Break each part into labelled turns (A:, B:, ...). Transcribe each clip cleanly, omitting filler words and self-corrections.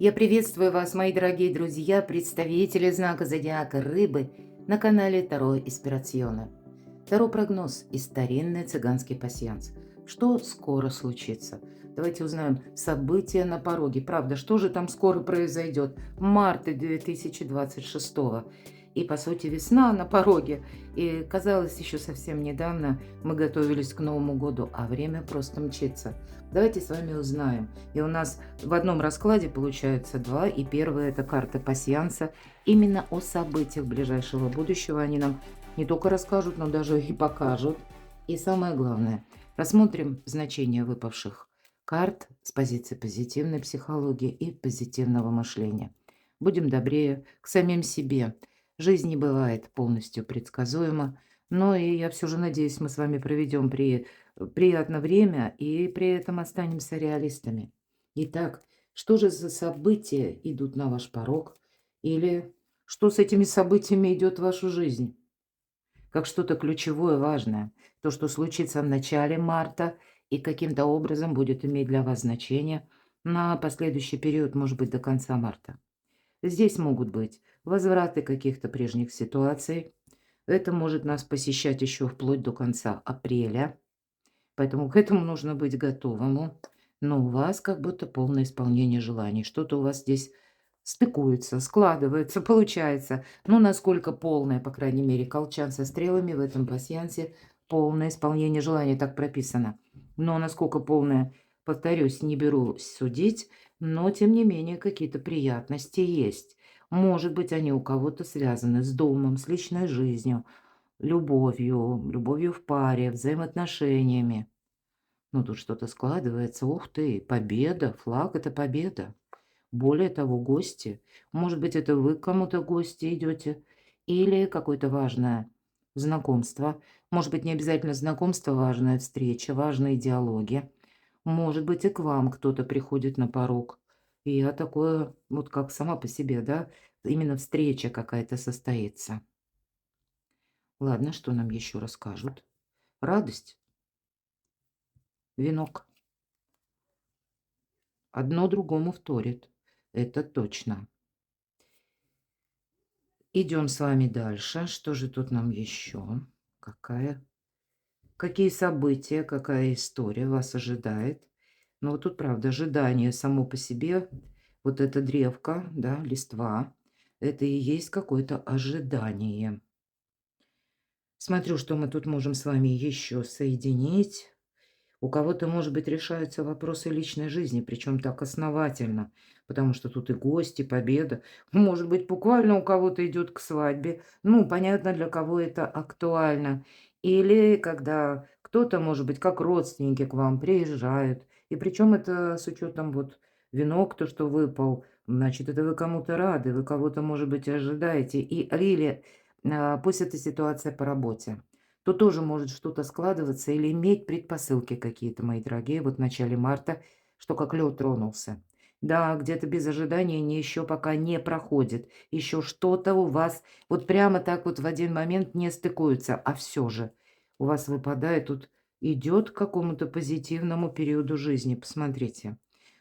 A: Я приветствую вас, мои дорогие друзья, представители знака зодиака Рыбы на канале Таро Инспирационе. Таро-прогноз и старинный цыганский пасьянс. Что скоро случится? Давайте узнаем события на пороге. Правда, что же там скоро произойдет? Марта 2026. И, по сути, весна на пороге. И, казалось, еще совсем недавно мы готовились к Новому году, а время просто мчится. Давайте с вами узнаем. И у нас в одном раскладе получается два. И первое – это карта пасьянса. Именно о событиях ближайшего будущего они нам не только расскажут, но даже и покажут. И самое главное, рассмотрим значение выпавших карт с позиции позитивной психологии и позитивного мышления. Будем добрее к самим себе. Жизнь не бывает полностью предсказуема, но и я все же надеюсь, мы с вами проведем приятное время и при этом останемся реалистами. Итак, что же за события идут на ваш порог? Или что с этими событиями идет в вашу жизнь? Как что-то ключевое, важное. То, что случится в начале марта и каким-то образом будет иметь для вас значение на последующий период, может быть, до конца марта. Здесь могут быть возвраты каких-то прежних ситуаций. Это может нас посещать еще вплоть до конца апреля. Поэтому к этому нужно быть готовому. Но у вас как будто полное исполнение желаний. Что-то у вас здесь стыкуется, складывается, получается. Ну, насколько полное, по крайней мере, колчан со стрелами в этом пасьянсе. Полное исполнение желаний, так прописано. Но насколько полное, повторюсь, не берусь судить. Но, тем не менее, какие-то приятности есть. Может быть, они у кого-то связаны с домом, с личной жизнью, любовью в паре, взаимоотношениями. Ну, тут что-то складывается. Ух ты, победа, флаг – это победа. Более того, гости. Может быть, это вы к кому-то в гости идете или какое-то важное знакомство. Может быть, не обязательно знакомство, важная встреча, важные диалоги. Может быть, и к вам кто-то приходит на порог. И я такое, вот как сама по себе, да, именно встреча какая-то состоится. Ладно, что нам еще расскажут? Радость, венок. Одно другому вторит. Это точно. Идем с вами дальше. Что же тут нам еще? Какие события, какая история вас ожидает? Ну, вот тут, правда, ожидание само по себе, вот эта древка, да, листва, это и есть какое-то ожидание. Смотрю, что мы тут можем с вами еще соединить. У кого-то, может быть, решаются вопросы личной жизни, причем так основательно, потому что тут и гости, победа. Может быть, буквально у кого-то идет к свадьбе. Ну, понятно, для кого это актуально. Или когда кто-то, может быть, как родственники к вам приезжают. И причем это с учетом вот венок, то, что выпал, значит, это вы кому-то рады, вы кого-то, может быть, ожидаете. Или пусть это ситуация по работе, то тоже может что-то складываться или иметь предпосылки какие-то, мои дорогие, вот в начале марта, что как лед тронулся. Да, где-то без ожидания не еще пока не проходит. Еще что-то у вас вот прямо так вот в один момент не стыкуется, а все же у вас выпадает, тут идет к какому-то позитивному периоду жизни. Посмотрите.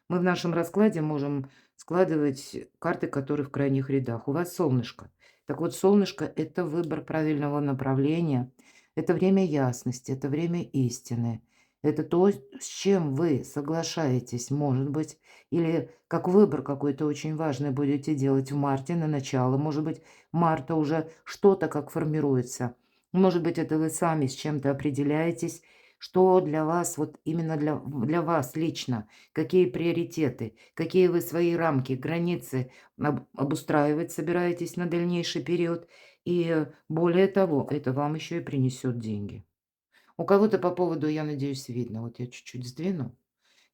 A: Мы в нашем раскладе можем складывать карты, которые в крайних рядах. У вас солнышко. Так вот, солнышко – это выбор правильного направления, это время ясности, это время истины. Это то, с чем вы соглашаетесь, может быть, или как выбор какой-то очень важный будете делать в марте на начало. Может быть, марта уже что-то как формируется. Может быть, это вы сами с чем-то определяетесь, что для вас, вот именно для вас лично, какие приоритеты, какие вы свои рамки, границы обустраивать собираетесь на дальнейший период. И более того, это вам еще и принесет деньги. У кого-то по поводу, я надеюсь, видно. Вот я чуть-чуть сдвину.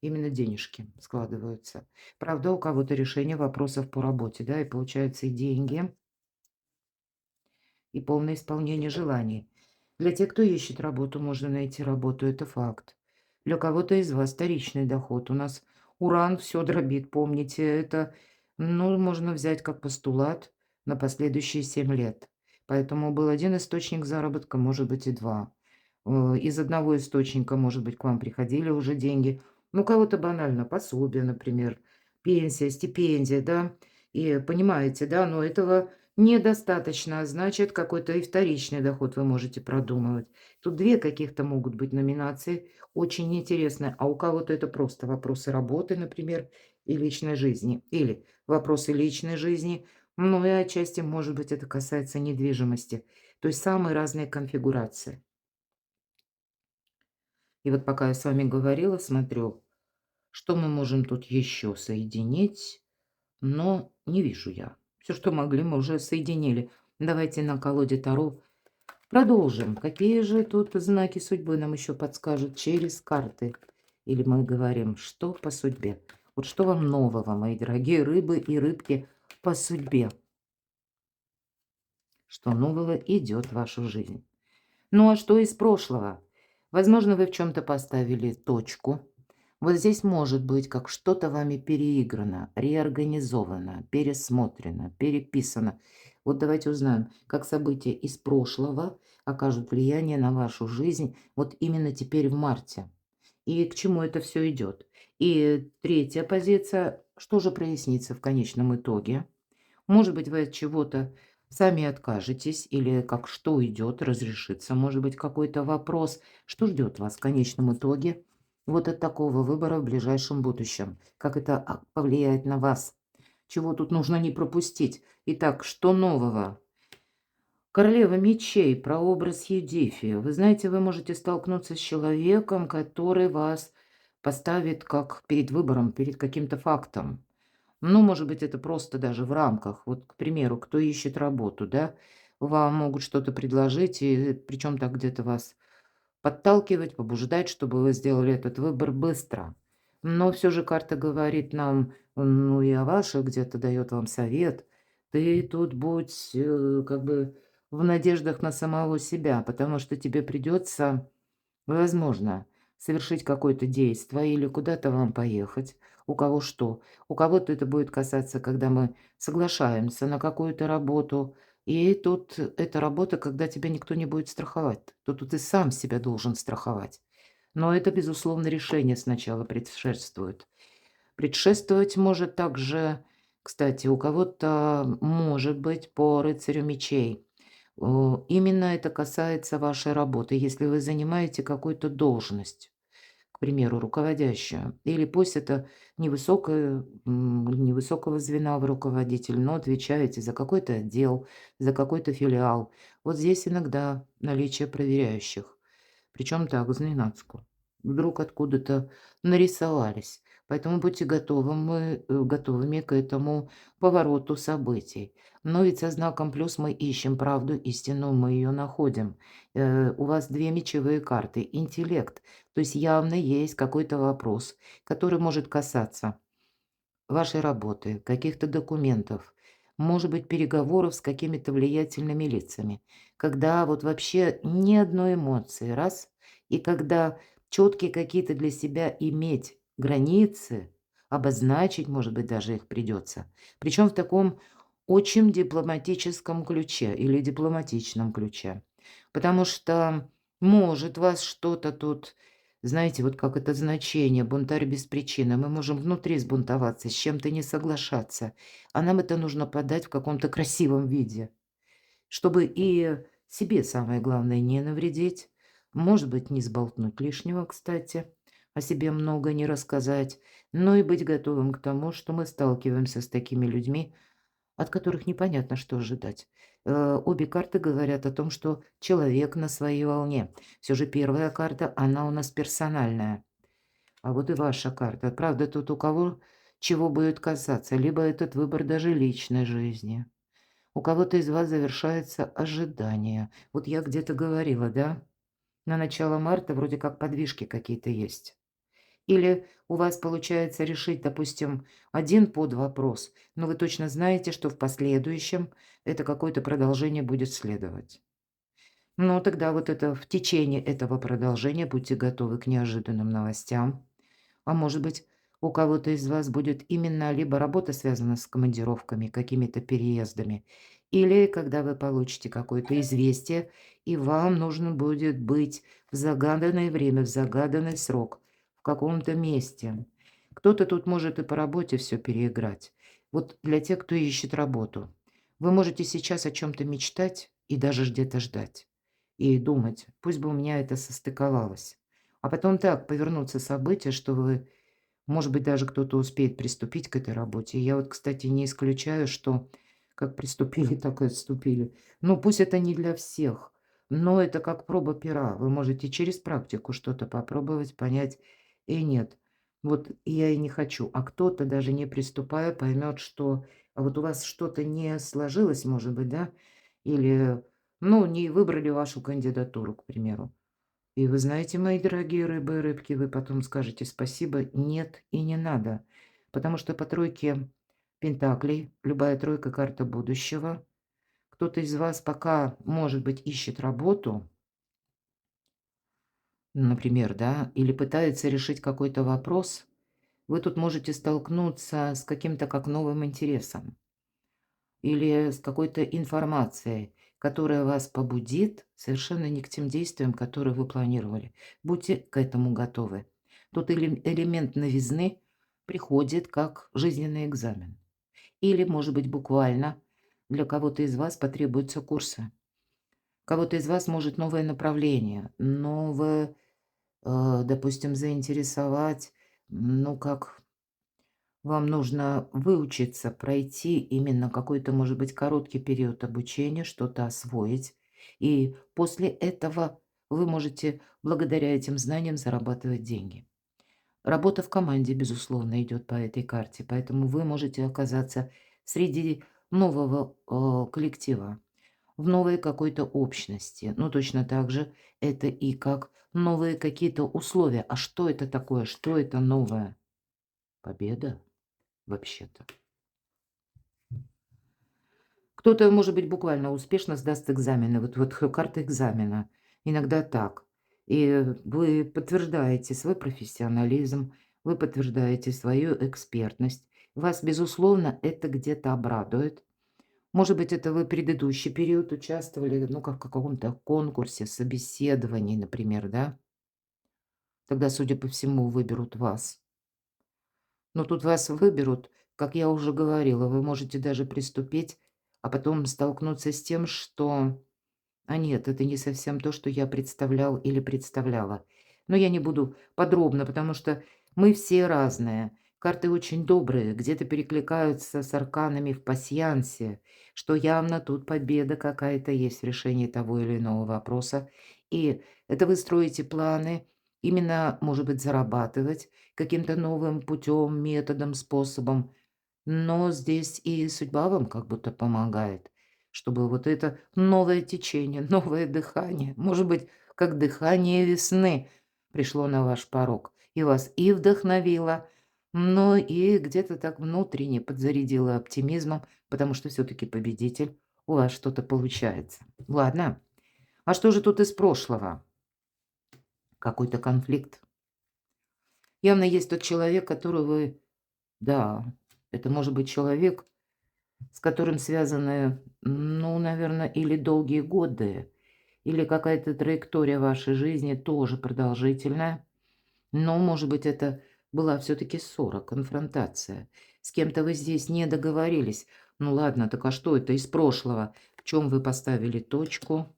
A: Именно денежки складываются. Правда, у кого-то решение вопросов по работе, да, и получается и деньги, и полное исполнение желаний. Для тех, кто ищет работу, можно найти работу, это факт. Для кого-то из вас вторичный доход. У нас уран все дробит, помните, это, ну, можно взять как постулат на последующие 7 лет. Поэтому был один источник заработка, может быть и два. Из одного источника, может быть, к вам приходили уже деньги. Ну, у кого-то банально пособие, например, пенсия, стипендия, да. И понимаете, да, но этого недостаточно, а значит, какой-то и вторичный доход вы можете продумывать. Тут 2 каких-то могут быть номинации, очень интересные, а у кого-то это просто вопросы работы, например, и личной жизни, или вопросы личной жизни, ну и отчасти, может быть, это касается недвижимости. То есть самые разные конфигурации. И вот пока я с вами говорила, смотрю, что мы можем тут еще соединить, но не вижу я. Все, что могли, мы уже соединили. Давайте на колоде Таро продолжим. Какие же тут знаки судьбы нам еще подскажут через карты? Или мы говорим, что по судьбе? Вот что вам нового, мои дорогие рыбы и рыбки, по судьбе? Что нового идет в вашу жизнь? Ну а что из прошлого? Возможно, вы в чем-то поставили точку. Вот здесь может быть, как что-то вами переиграно, реорганизовано, пересмотрено, переписано. Вот давайте узнаем, как события из прошлого окажут влияние на вашу жизнь вот именно теперь в марте. И к чему это все идет. И третья позиция, что же прояснится в конечном итоге? Может быть, вы от чего-то сами откажетесь или как что идет, разрешится, может быть, какой-то вопрос. Что ждет вас в конечном итоге вот от такого выбора в ближайшем будущем? Как это повлияет на вас? Чего тут нужно не пропустить? Итак, что нового? Королева мечей, прообраз Едифии. Вы знаете, вы можете столкнуться с человеком, который вас поставит как перед выбором, перед каким-то фактом. Ну, может быть, это просто даже в рамках. Вот, к примеру, кто ищет работу, да, вам могут что-то предложить, и причем так где-то вас подталкивать, побуждать, чтобы вы сделали этот выбор быстро. Но все же карта говорит нам, ну и о ваших, где-то дает вам совет. Ты тут будь как бы в надеждах на самого себя, потому что тебе придется возможно, совершить какое-то действие или куда-то вам поехать. У кого что. У кого-то это будет касаться, когда мы соглашаемся на какую-то работу. И тут эта работа, когда тебя никто не будет страховать. Тут ты сам себя должен страховать. Но это, безусловно, решение сначала предшествует. Предшествовать может также, кстати, у кого-то может быть по рыцарю мечей. Именно это касается вашей работы, если вы занимаете какую-то должность, к примеру, руководящую, или пусть это невысокого звена вы руководитель, но отвечаете за какой-то отдел, за какой-то филиал. Вот здесь иногда наличие проверяющих. Причем так, зненацку. Вдруг откуда-то нарисовались. Поэтому будьте готовыми к этому повороту событий. Но ведь со знаком плюс мы ищем правду, истину, мы ее находим. У вас 2 мечевые карты. Интеллект. То есть явно есть какой-то вопрос, который может касаться вашей работы, каких-то документов, может быть, переговоров с какими-то влиятельными лицами, когда вот вообще ни одной эмоции, раз, и когда четкие какие-то для себя иметь границы, обозначить, может быть, даже их придется. Причем в таком очень дипломатическом ключе или дипломатичном ключе. Потому что может вас что-то тут знаете, вот как это значение "бунтарь без причины". Мы можем внутри сбунтоваться, с чем-то не соглашаться, а нам это нужно подать в каком-то красивом виде, чтобы и себе, самое главное, не навредить, может быть, не сболтнуть лишнего, кстати, о себе много не рассказать, но и быть готовым к тому, что мы сталкиваемся с такими людьми, от которых непонятно, что ожидать. Обе карты говорят о том, что человек на своей волне. Все же первая карта, она у нас персональная. А вот и ваша карта. Правда, тут у кого чего будет касаться. Либо этот выбор даже личной жизни. У кого-то из вас завершается ожидание. Вот я где-то говорила, да? На начало марта вроде как подвижки какие-то есть. Или у вас получается решить, допустим, один подвопрос, но вы точно знаете, что в последующем это какое-то продолжение будет следовать. Ну, тогда вот это в течение этого продолжения будьте готовы к неожиданным новостям. А может быть, у кого-то из вас будет именно либо работа связана с командировками, какими-то переездами, или когда вы получите какое-то известие, и вам нужно будет быть в загаданное время, в загаданный срок, в каком-то месте. Кто-то тут может и по работе все переиграть. Вот для тех, кто ищет работу. Вы можете сейчас о чем то мечтать и даже где-то ждать. И думать: "Пусть бы у меня это состыковалось". А потом так повернутся события, что вы, может быть, даже кто-то успеет приступить к этой работе. И я вот, кстати, не исключаю, что как приступили, так и отступили. Ну, пусть это не для всех, но это как проба пера. Вы можете через практику что-то попробовать, понять: нет, вот я и не хочу". А кто-то, даже не приступая, поймет, что вот у вас что-то не сложилось, может быть, да, или, ну, не выбрали вашу кандидатуру, к примеру. И вы знаете, мои дорогие рыбы и рыбки, вы потом скажете спасибо, нет и не надо. Потому что по тройке пентаклей, любая тройка — карта будущего. Кто-то из вас пока, может быть, ищет работу, например, да, или пытается решить какой-то вопрос. Вы тут можете столкнуться с каким-то как новым интересом или с какой-то информацией, которая вас побудит совершенно не к тем действиям, которые вы планировали. Будьте к этому готовы. Тут элемент новизны приходит как жизненный экзамен. Или, может быть, буквально для кого-то из вас потребуются курсы. Кого-то из вас может новое направление, новое, допустим, заинтересовать, ну, как вам нужно выучиться, пройти именно какой-то, может быть, короткий период обучения, что-то освоить. И после этого вы можете благодаря этим знаниям зарабатывать деньги. Работа в команде, безусловно, идет по этой карте, поэтому вы можете оказаться среди нового коллектива, в новой какой-то общности. Ну, точно так же это и как новые какие-то условия. А что это такое? Что это новое? Победа, вообще-то. Кто-то, может быть, буквально успешно сдаст экзамены. Вот карта экзамена. Иногда так. И вы подтверждаете свой профессионализм, вы подтверждаете свою экспертность. Вас, безусловно, это где-то обрадует. Может быть, это вы предыдущий период участвовали, ну, как в каком-то конкурсе, собеседовании, например, да? Тогда, судя по всему, выберут вас. Но тут вас выберут, как я уже говорила, вы можете даже приступить, а потом столкнуться с тем, что нет, это не совсем то, что я представлял или представляла. Но я не буду подробно, потому что мы все разные. Карты очень добрые, где-то перекликаются с арканами в пасьянсе, что явно тут победа какая-то есть в решении того или иного вопроса. И это вы строите планы, именно, может быть, зарабатывать каким-то новым путем, методом, способом. Но здесь и судьба вам как будто помогает, чтобы вот это новое течение, новое дыхание, может быть, как дыхание весны пришло на ваш порог и вас и вдохновило, но и где-то так внутренне подзарядило оптимизмом, потому что все-таки победитель, у вас что-то получается. Ладно, а что же тут из прошлого? Какой-то конфликт. Явно есть тот человек, которого вы... Да, это может быть человек, с которым связаны, ну, наверное, или долгие годы, или какая-то траектория вашей жизни тоже продолжительная. Но, может быть, это была все-таки ссора, конфронтация. С кем-то вы здесь не договорились. Ну ладно, так а что это из прошлого? В чем вы поставили точку?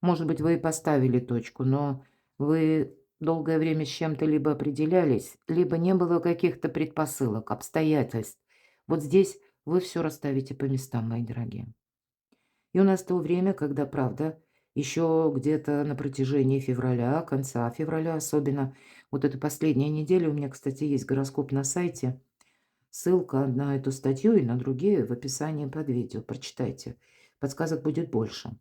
A: Может быть, вы и поставили точку, но вы долгое время с чем-то либо определялись, либо не было каких-то предпосылок, обстоятельств. Вот здесь вы все расставите по местам, мои дорогие. И у нас то время, когда, правда, еще где-то на протяжении февраля, конца февраля особенно, вот эта последняя неделя, у меня, кстати, есть гороскоп на сайте, ссылка на эту статью и на другие в описании под видео, прочитайте. Подсказок будет больше.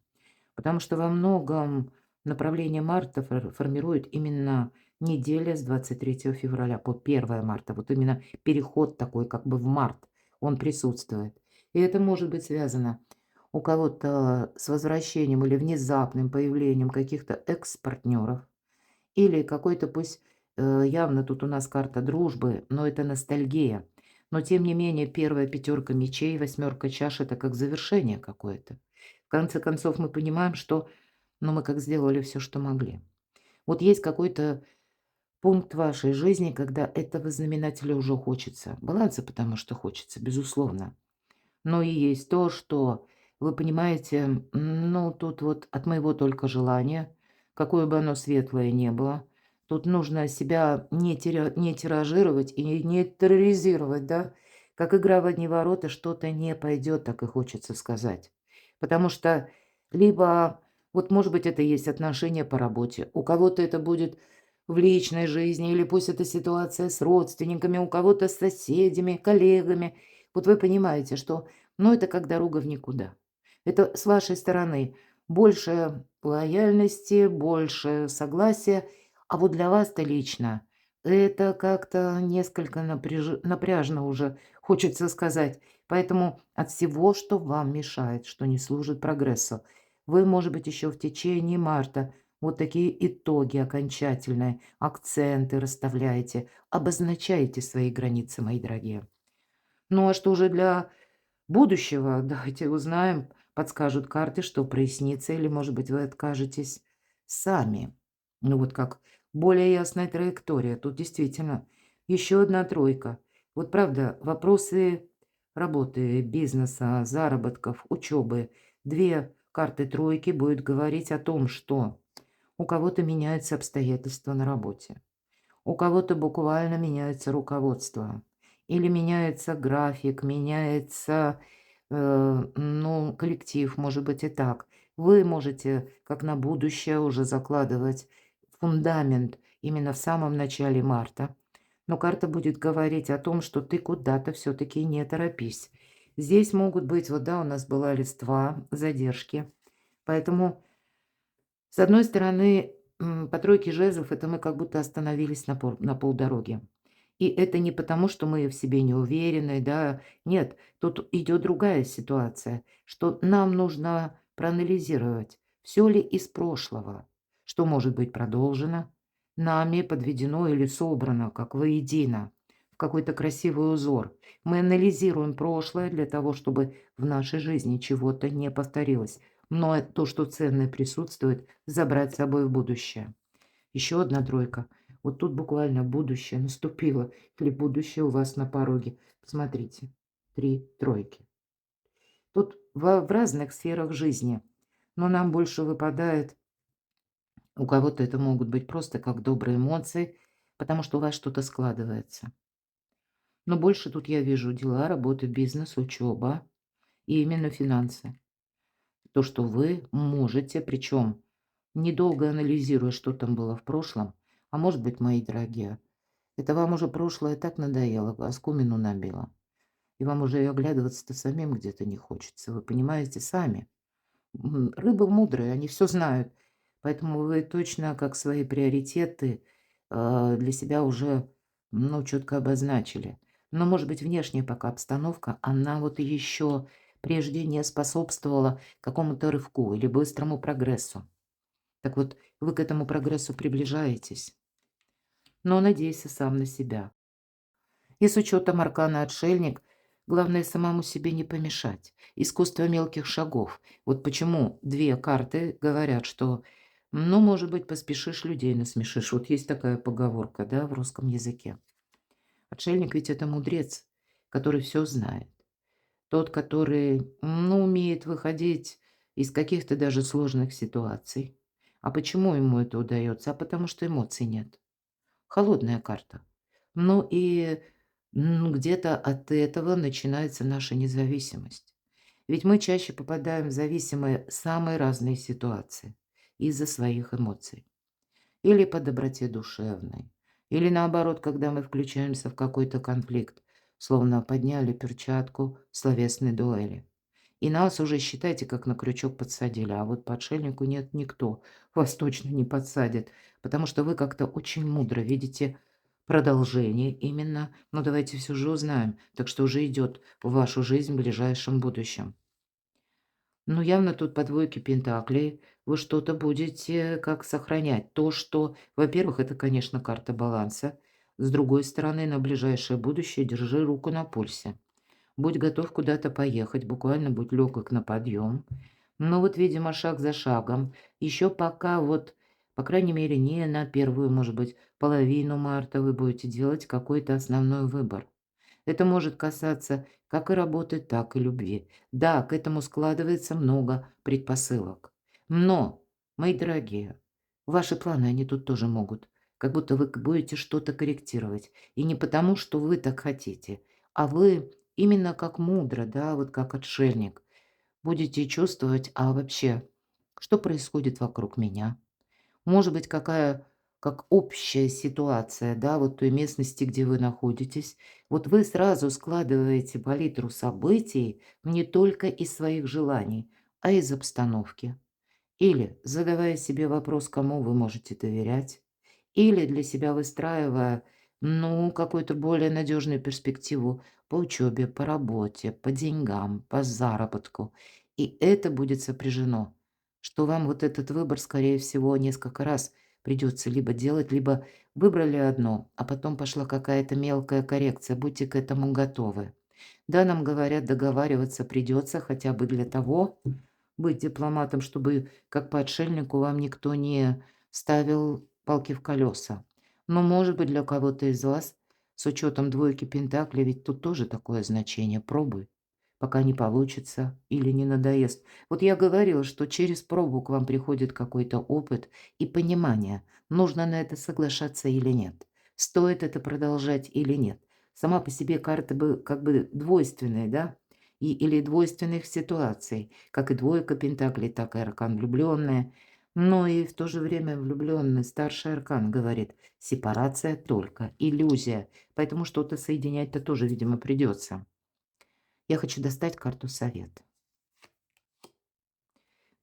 A: Потому что во многом направление марта формирует именно неделя с 23 февраля по 1 марта. Вот именно переход такой как бы в март, он присутствует. И это может быть связано у кого-то с возвращением или внезапным появлением каких-то экс-партнеров, или какой-то, пусть явно тут у нас карта дружбы, но это ностальгия. Но тем не менее, первая пятерка мечей, восьмерка чаш — это как завершение какое-то. В конце концов, мы понимаем, что, ну, мы как сделали все, что могли. Вот есть какой-то пункт вашей жизни, когда этого знаменателя уже хочется. Баланса, потому что хочется, безусловно. Но и есть то, что вы понимаете, ну, тут вот от моего только желания, какое бы оно светлое ни было, тут нужно себя не тиражировать и не терроризировать, да. Как игра в одни ворота, что-то не пойдет, так и хочется сказать. Потому что либо, вот может быть, это и есть отношения по работе, у кого-то это будет в личной жизни, или пусть это ситуация с родственниками, у кого-то с соседями, коллегами. Вот вы понимаете, что но это как дорога в никуда. Это с вашей стороны больше лояльности, больше согласия, а вот для вас-то лично это как-то несколько напряжно уже, хочется сказать. Поэтому от всего, что вам мешает, что не служит прогрессу, вы, может быть, еще в течение марта вот такие итоги окончательные, акценты расставляете, обозначаете свои границы, мои дорогие. Ну а что же для будущего? Давайте узнаем, подскажут карты, что прояснится, или, может быть, вы откажетесь сами. Ну, вот как более ясная траектория. Тут действительно еще одна тройка. Вот правда, вопросы работы, бизнеса, заработков, учебы. Две карты тройки будут говорить о том, что у кого-то меняются обстоятельства на работе. У кого-то буквально меняется руководство или меняется график, меняется, ну, коллектив, может быть, и так. Вы можете, как на будущее, уже закладывать фундамент именно в самом начале марта. Но карта будет говорить о том, что ты куда-то все-таки не торопись. Здесь могут быть, вот да, у нас была листва, задержки. Поэтому с одной стороны, по тройке жезлов это мы как будто остановились на полдороги. И это не потому, что мы в себе не уверены, да. Нет, тут идет другая ситуация, что нам нужно проанализировать, все ли из прошлого, что может быть продолжено, нами подведено или собрано, как воедино, в какой-то красивый узор. Мы анализируем прошлое для того, чтобы в нашей жизни чего-то не повторилось. Но то, что ценное присутствует, забрать с собой в будущее. Еще одна тройка. Вот тут буквально будущее наступило, или будущее у вас на пороге. Посмотрите, 3 тройки. Тут в разных сферах жизни, но нам больше выпадает, у кого-то это могут быть просто как добрые эмоции, потому что у вас что-то складывается. Но больше тут я вижу дела, работа, бизнес, учеба и именно финансы. То, что вы можете, причем недолго анализируя, что там было в прошлом, а может быть, мои дорогие, это вам уже прошлое так надоело, оскомину набило, и вам уже и оглядываться-то самим где-то не хочется. Вы понимаете сами. Рыбы мудрые, они все знают, поэтому вы точно как свои приоритеты для себя уже, ну, четко обозначили. Но, может быть, внешняя пока обстановка, она вот еще прежде не способствовала какому-то рывку или быстрому прогрессу. Так вот, вы к этому прогрессу приближаетесь, но надейся сам на себя. И с учетом аркана «Отшельник», главное самому себе не помешать. Искусство мелких шагов. Вот почему 2 карты говорят, что, ну, может быть, поспешишь, людей насмешишь. Вот есть такая поговорка, да, в русском языке. Отшельник ведь это мудрец, который все знает. Тот, который, ну, умеет выходить из каких-то даже сложных ситуаций. А почему ему это удается? А потому что эмоций нет. Холодная карта. Ну и, где-то от этого начинается наша независимость. Ведь мы чаще попадаем в зависимые самые разные ситуации из-за своих эмоций. Или по доброте душевной, или наоборот, когда мы включаемся в какой-то конфликт, словно подняли перчатку в словесной дуэли. И нас уже, считайте, как на крючок подсадили, а вот по отшельнику нет, никто вас точно не подсадит, потому что вы как-то очень мудро видите продолжение именно. Но давайте все же узнаем, так что уже идет в вашу жизнь в ближайшем будущем. Ну, явно тут по двойке пентаклей вы что-то будете как сохранять. То, что, во-первых, это, конечно, карта баланса. С другой стороны, на ближайшее будущее держи руку на пульсе. Будь готов куда-то поехать, буквально будь легок на подъем. Но вот, видимо, шаг за шагом. Еще пока вот По крайней мере, не на первую, может быть, половину марта вы будете делать какой-то основной выбор. Это может касаться как и работы, так и любви. Да, к этому складывается много предпосылок. Но, мои дорогие, ваши планы, они тут тоже могут. Как будто вы будете что-то корректировать. И не потому, что вы так хотите, а вы именно как мудро, да, вот как отшельник, будете чувствовать, а вообще, что происходит вокруг меня? Может быть, какая как общая ситуация, да, вот той местности, где вы находитесь. Вот вы сразу складываете палитру событий не только из своих желаний, а из обстановки. Или задавая себе вопрос, кому вы можете доверять, или для себя выстраивая, ну, какую-то более надежную перспективу по учебе, по работе, по деньгам, по заработку. И это будет сопряжено, что вам вот этот выбор, скорее всего, несколько раз придется либо делать, либо выбрали одно, а потом пошла какая-то мелкая коррекция. Будьте к этому готовы. Да, нам говорят, договариваться придется хотя бы для того, быть дипломатом, чтобы как по отшельнику вам никто не ставил палки в колеса. Но, может быть, для кого-то из вас, с учетом двойки пентаклей, ведь тут тоже такое значение. Пробуй, пока не получится или не надоест. Вот я говорила, что через пробу к вам приходит какой-то опыт и понимание, нужно на это соглашаться или нет, стоит это продолжать или нет. Сама по себе карта бы как бы двойственная, да, или двойственных ситуаций, как и двойка пентаклей, так и аркан влюбленная. Но и в то же время влюбленный старший аркан говорит: сепарация только, иллюзия, поэтому что-то соединять-то тоже, видимо, придется. Я хочу достать карту совет.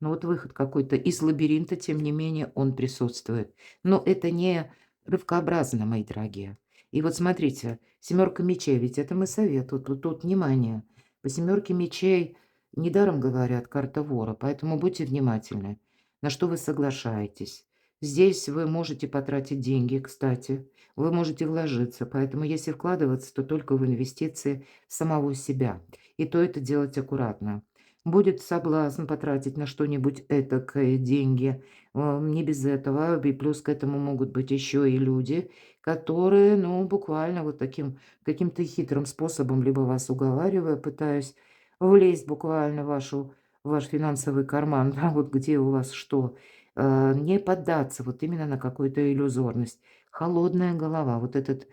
A: Но вот выход какой-то из лабиринта, тем не менее, он присутствует. Но это не рывкообразно, мои дорогие. И вот смотрите, семерка мечей, ведь это мы совет, тут внимание. По семерке мечей недаром говорят карта вора, поэтому будьте внимательны, на что вы соглашаетесь. Здесь вы можете потратить деньги, кстати, вы можете вложиться, поэтому если вкладываться, то только в инвестиции в самого себя. И то это делать аккуратно. Будет соблазн потратить на что-нибудь этакое деньги. Не без этого. И плюс к этому могут быть еще и люди, которые, ну, буквально вот таким каким-то хитрым способом, либо вас уговаривая, пытаясь влезть буквально в ваш финансовый карман, да, вот где у вас что, не поддаться вот именно на какую-то иллюзорность. Холодная голова, вот этот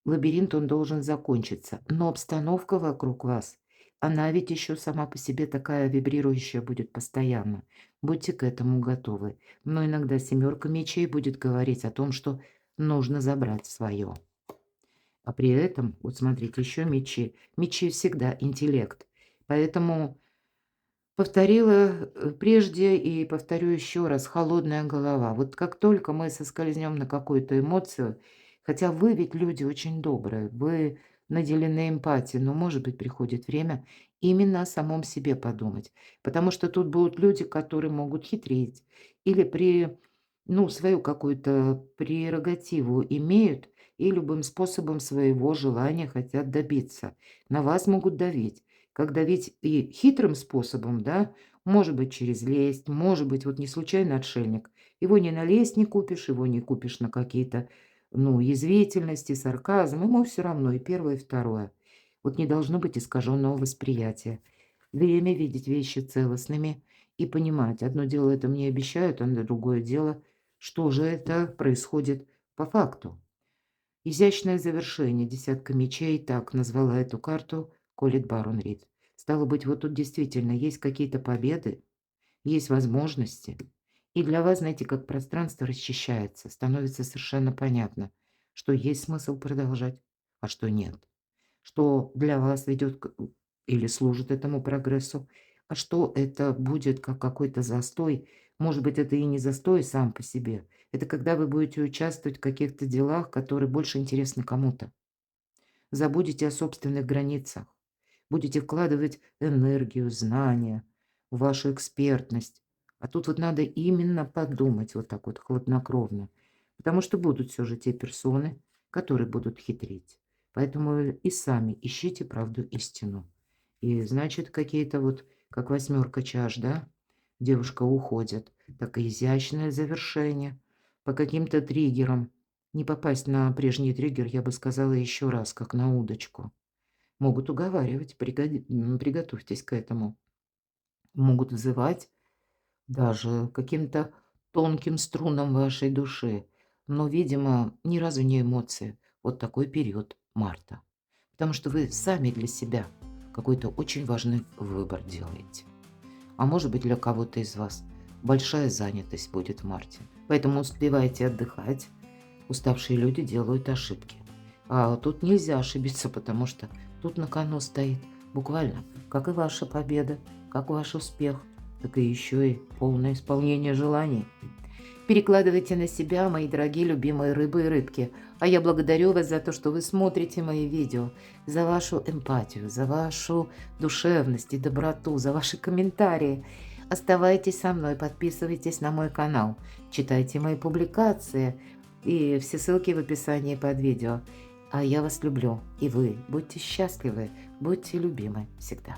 A: лабиринт, он должен закончиться, но обстановка вокруг вас, она ведь еще сама по себе такая вибрирующая будет постоянно. Будьте к этому готовы. Но иногда семерка мечей будет говорить о том, что нужно забрать свое. А при этом, вот смотрите, еще мечи. Мечи всегда интеллект. Поэтому повторила, прежде и повторю еще раз: холодная голова. Вот как только мы соскользнем на какую-то эмоцию, хотя вы ведь люди очень добрые, вы наделены эмпатией, но, может быть, приходит время именно о самом себе подумать. Потому что тут будут люди, которые могут хитрить или ну, свою какую-то прерогативу имеют и любым способом своего желания хотят добиться. На вас могут давить. Как давить и хитрым способом, да, может быть, через лесть, может быть, вот не случайно отшельник. Его не на лесть не купишь, его не купишь на какие-то, ну, язвительности, сарказм. Ему все равно и первое, и второе. Вот не должно быть искаженного восприятия. Время видеть вещи целостными и понимать. Одно дело это мне обещают, а другое дело, что же это происходит по факту. Изящное завершение, десятка мечей, так назвала эту карту Колет Барон Рид. Стало быть, вот тут действительно есть какие-то победы, есть возможности. И для вас, знаете, как пространство расчищается, становится совершенно понятно, что есть смысл продолжать, а что нет. Что для вас ведет или служит этому прогрессу, а что это будет как какой-то застой. Может быть, это и не застой сам по себе. Это когда вы будете участвовать в каких-то делах, которые больше интересны кому-то. Забудете о собственных границах. Будете вкладывать энергию, знания, вашу экспертность. А тут вот надо именно подумать вот так вот хладнокровно. Потому что будут все же те персоны, которые будут хитрить. Поэтому и сами ищите правду истину. И значит, какие-то вот, как восьмерка чаш, да, девушка уходит. так и изящное завершение по каким-то триггерам. Не попасть на прежний триггер, я бы сказала еще раз, как на удочку. Могут уговаривать, приготовьтесь к этому. Могут взывать даже каким-то тонким струнам вашей души. Но, видимо, ни разу не эмоции. Вот такой период марта. Потому что вы сами для себя какой-то очень важный выбор делаете. А может быть, для кого-то из вас большая занятость будет в марте. Поэтому успевайте отдыхать. Уставшие люди делают ошибки. А тут нельзя ошибиться, потому что тут на кону стоит буквально как и ваша победа, как ваш успех, так и еще и полное исполнение желаний. Перекладывайте на себя, мои дорогие любимые рыбы и рыбки. А я благодарю вас за то, что вы смотрите мои видео, за вашу эмпатию, за вашу душевность и доброту, за ваши комментарии. Оставайтесь со мной, подписывайтесь на мой канал, читайте мои публикации и все ссылки в описании под видео. А я вас люблю, и вы будьте счастливы, будьте любимы всегда.